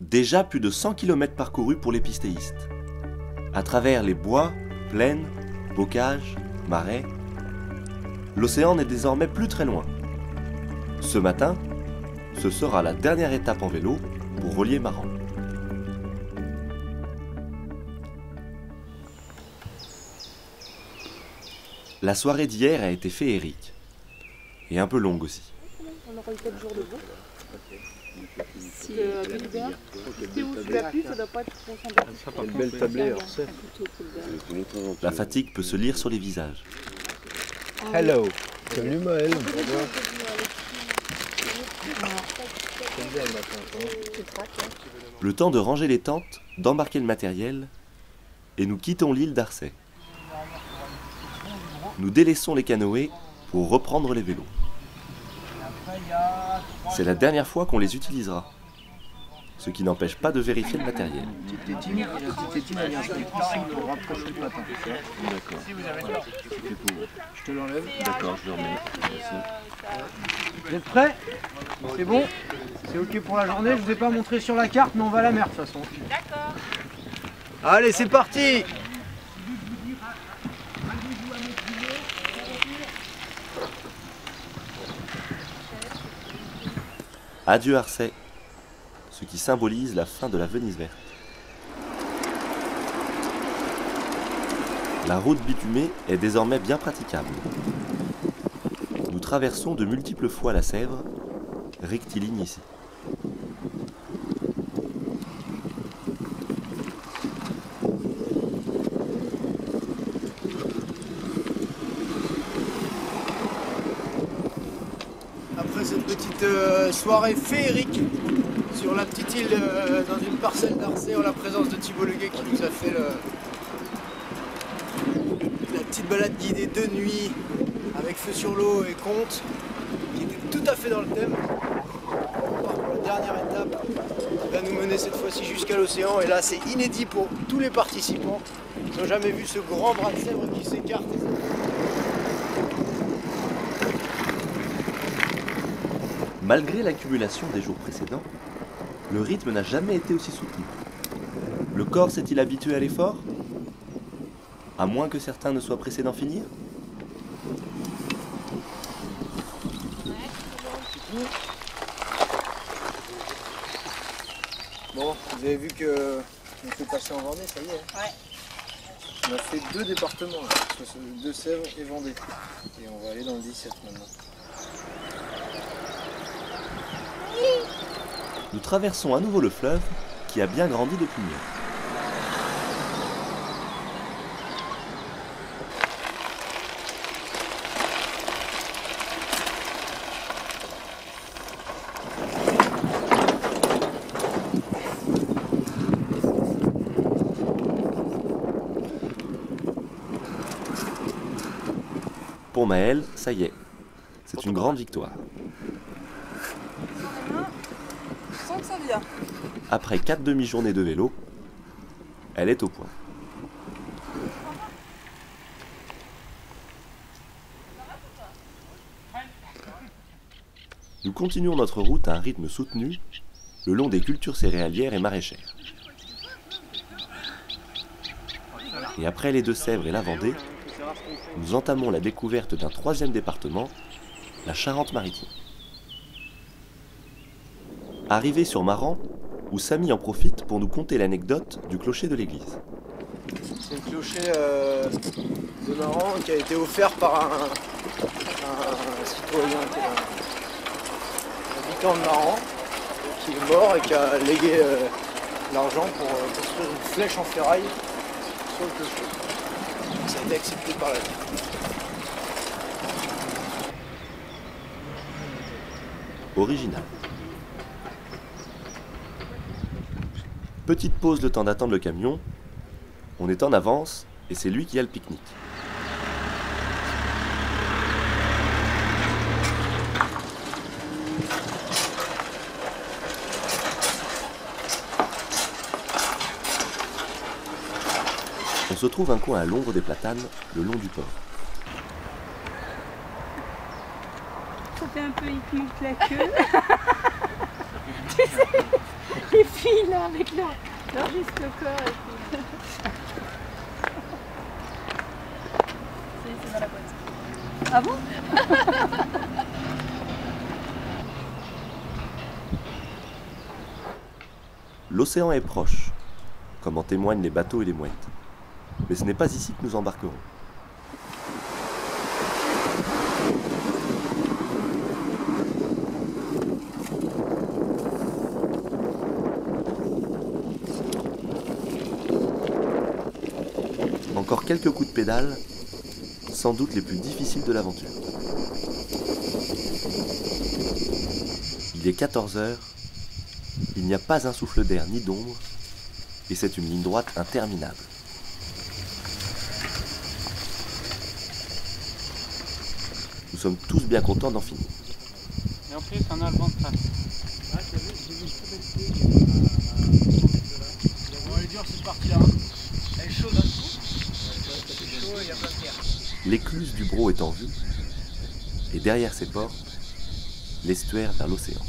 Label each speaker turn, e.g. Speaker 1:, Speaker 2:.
Speaker 1: Déjà plus de 100 km parcourus pour les pistéistes. À travers les bois, plaines, bocages, marais, l'océan n'est désormais plus très loin. Ce matin, ce sera la dernière étape en vélo pour relier Maran. La soirée d'hier a été féerique, et un peu longue aussi.
Speaker 2: On aura eu 4 jours de beau. Si l'hiver, si vous la pluie, ça doit pas être trop
Speaker 3: Une belle tablée,
Speaker 1: La fatigue peut se lire sur les visages.
Speaker 3: Hello. Salut Maël.
Speaker 1: Le temps de ranger les tentes, d'embarquer le matériel, et nous quittons l'île d'Arcet. Nous délaissons les canoës pour reprendre les vélos. C'est la dernière fois qu'on les utilisera, ce qui n'empêche pas de vérifier le matériel.
Speaker 3: La petite tétine, elle vient se mettre ici pour rapprocher le patin. D'accord. Je te l'enlève.
Speaker 1: D'accord, je le remets.
Speaker 3: Vous êtes prêts? C'est bon? C'est ok pour la journée? Je vous ai pas montré sur la carte, mais on va à la mer de toute façon.
Speaker 2: D'accord.
Speaker 3: Allez, c'est parti!
Speaker 1: Adieu Arcet, ce qui symbolise la fin de la Venise verte. La route bitumée est désormais bien praticable. Nous traversons de multiples fois la Sèvre, rectiligne ici.
Speaker 4: Après cette petite soirée féerique sur la petite île dans une parcelle d'Arcet en la présence de Thibaut Leguet qui nous a fait la petite balade guidée de nuit avec feu sur l'eau et conte qui était tout à fait dans le thème. On part pour la dernière étape qui va nous mener cette fois-ci jusqu'à l'océan et là c'est inédit pour tous les participants. Ils n'ont jamais vu ce grand bras de Sèvre qui s'écarte.
Speaker 1: Malgré l'accumulation des jours précédents, le rythme n'a jamais été aussi soutenu. Le corps s'est-il habitué à l'effort? À moins que certains ne soient pressés d'en finir?
Speaker 4: Bon, vous avez vu que on peut passer en Vendée, ça y est.
Speaker 2: Ouais.
Speaker 4: On a fait 2 départements, là, Deux-Sèvres et Vendée. Et on va aller dans le 17 maintenant.
Speaker 1: Nous traversons à nouveau le fleuve qui a bien grandi depuis hier. Pour Maël, ça y est, c'est une grande victoire.
Speaker 2: Je sens que ça vient.
Speaker 1: Après 4 demi-journées de vélo, elle est au point. Nous continuons notre route à un rythme soutenu le long des cultures céréalières et maraîchères. Et après les Deux-Sèvres et la Vendée, nous entamons la découverte d'un 3e département, la Charente-Maritime. Arrivé sur Maran, où Samy en profite pour nous conter l'anecdote du clocher de l'église.
Speaker 4: C'est le clocher de Maran qui a été offert par un citoyen, un habitant de Maran, qui est mort et qui a légué l'argent pour construire une flèche en ferraille sur le clocher. Ça a été accepté par la ville.
Speaker 1: Original. Petite pause le temps d'attendre le camion. On est en avance et c'est lui qui a le pique-nique. On se trouve un coin à l'ombre des platanes, le long du port.
Speaker 2: Ça fait un peu, il te manque la queue. Tu sais, Les filles là avec leur juste le corps et puis... C'est dans la boîte. Ah bon?
Speaker 1: L'océan est proche, comme en témoignent les bateaux et les mouettes. Mais ce n'est pas ici que nous embarquerons. Encore quelques coups de pédale, sans doute les plus difficiles de l'aventure. Il est 14 h, il n'y a pas un souffle d'air ni d'ombre, et c'est une ligne droite interminable. Nous sommes tous bien contents d'en finir.
Speaker 5: Et en plus, on a le vent de face.
Speaker 4: Bon, elle est dure cette partie-là. Elle est chaude, hein. C'est chaud et il y a plein de terre.
Speaker 1: L'écluse du Brau est en vue, et derrière ses portes, l'estuaire vers l'océan.